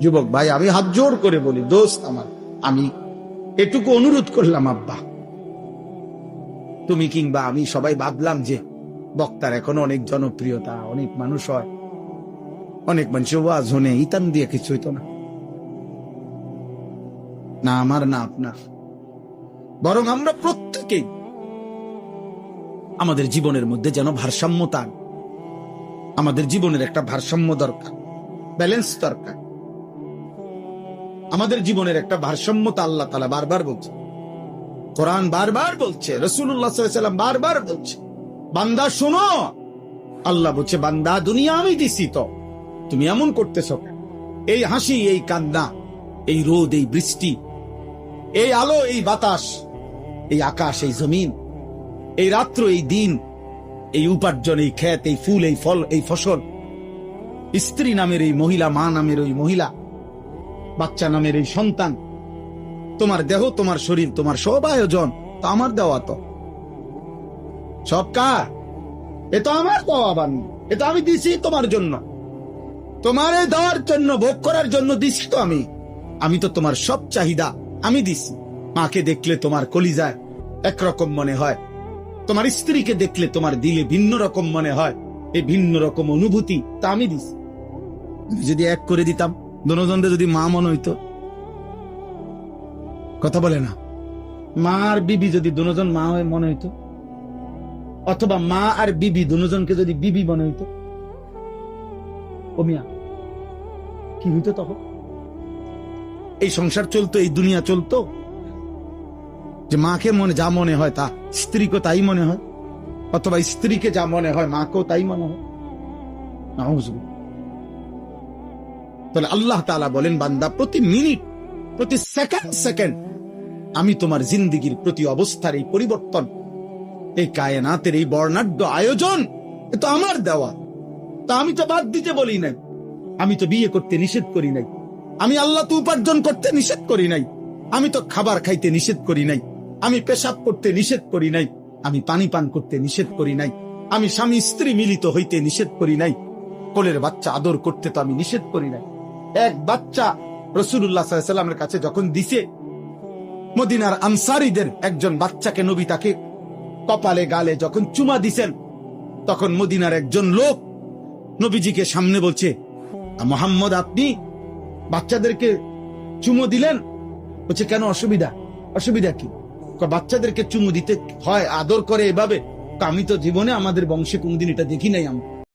যুবক ভাই, আমি হাত জোর করে বলি, দোস্ত আমার, আমি এটুকু অনুরোধ করলাম, আব্বা তুমি কিংবা আমি সবাই ভাবলাম যে বক্তার এখন অনেক জনপ্রিয়তা, অনেক মানুষ হয়, অনেক মানুষ ওয়াজ হনে ইতান দিয়ে কিছু হইতো না, না আমার না আপনার, বরং আমরা প্রত্যেকেই আমাদের জীবনের মধ্যে যেন ভারসাম্যতা আনি। আমাদের জীবনের একটা ভারসাম্য দরকার, ব্যালেন্স দরকার। আমাদের জীবনের একটা ভারসাম্যতা আল্লাহ তাআলা বারবার বলছে, কোরআন বারবার বলছে, রাসূলুল্লাহ সাল্লাল্লাহু আলাইহি ওয়াসাল্লাম বারবার বলছে, বান্দা শোনো, আল্লাহ বলছে বান্দা দুনিয়া আমি দিছি, তো তুমি এমন করতেছো কেন? এই হাসি, এই কান্না, এই রোদ, এই বৃষ্টি, এই আলো, এই বাতাস, এই আকাশ, এই জমিন, এই রাত্র, এই দিন, এই উপার্জন, এই ক্ষেত, এই ফুল, এই ফল, এই ফসল, স্ত্রী নামের এই মহিলা, মা নামের ওই মহিলা, বাচ্চা নামের এই সন্তান, তোমার দেহ, তোমার শরীর, তোমার সব আয়োজন তো আমার দেওয়া, তো সব কার? এ তো আমার দেওয়া বাণী, এ তো আমি দিছি তোমার জন্য, তোমার এই দেওয়ার জন্য, ভোগ করার জন্য দিছি তো আমি তো তোমার সব চাহিদা আমি দিছি। মাকে দেখলে তোমার কলিজায় একরকম মনে হয়, তোমার স্ত্রীকে দেখলে তোমার দিলে ভিন্ন রকম মনে হয়, এই ভিন্ন রকম অনুভূতি তা আমি দিছি। যদি এক করে দিতাম, দুজনকে যদি মা মনে হইতো, কথা বলে না, মা আর বিবি যদি দুজন মা হয়ে মনে হইতো, অথবা মা আর বিবি দুজনকে যদি বিবি মনে হইতো, ও মিয়া কি হইতো তখন? এই সংসার চলতো, এই দুনিয়া চলতো যে মাকে মনে যা মনে হয় তা স্ত্রীকে তাই মনে হয়, অথবা স্ত্রীকে যা মনে হয় মাকেও তাই মনে হয়। তাহলে আল্লাহ তাআলা বলেন, বান্দা প্রতি মিনিট, প্রতি সেকেন্ড আমি তোমার জিন্দেগির প্রতি অবস্থার এই পরিবর্তন, এই কায়নাতের এই বর্ণাঢ্য আয়োজন, এ তো আমার দেওয়া। তা আমি তো বাদ দিতে বলি নাই, আমি তো বিয়ে করতে নিষেধ করি নাই, আমি আল্লাহ তো উপার্জন করতে নিষেধ করি নাই, আমি তো খাবার খাইতে নিষেধ করি নাই, আমি পেশাব করতে নিষেধ করি নাই, আমি পানি পান করতে নিষেধ করি নাই, আমি স্বামী স্ত্রী মিলিত হইতে নিষেধ করি নাই, কোলের বাচ্চা আদর করতে তো আমি নিষেধ করি নাই। এক বাচ্চা রাসূলুল্লাহ সাল্লাল্লাহু আলাইহি ওয়াসাল্লামের কাছে যখন দিছে, মদিনার আনসারীদের একজন বাচ্চাকে নবী তাকে কপালে গালে যখন চুমা দিছেন, তখন মদিনার একজন লোক নবীজিকে সামনে বলছে, মুহাম্মদ আপনি বাচ্চাদেরকে চুমু দিলেন? বলছে কেন, অসুবিধা কি? বাচ্চাদেরকে চুমু দিতে হয়, আদর করে এভাবে? আমি তো জীবনে আমাদের বংশে কোনদিন এটা দেখি নাই।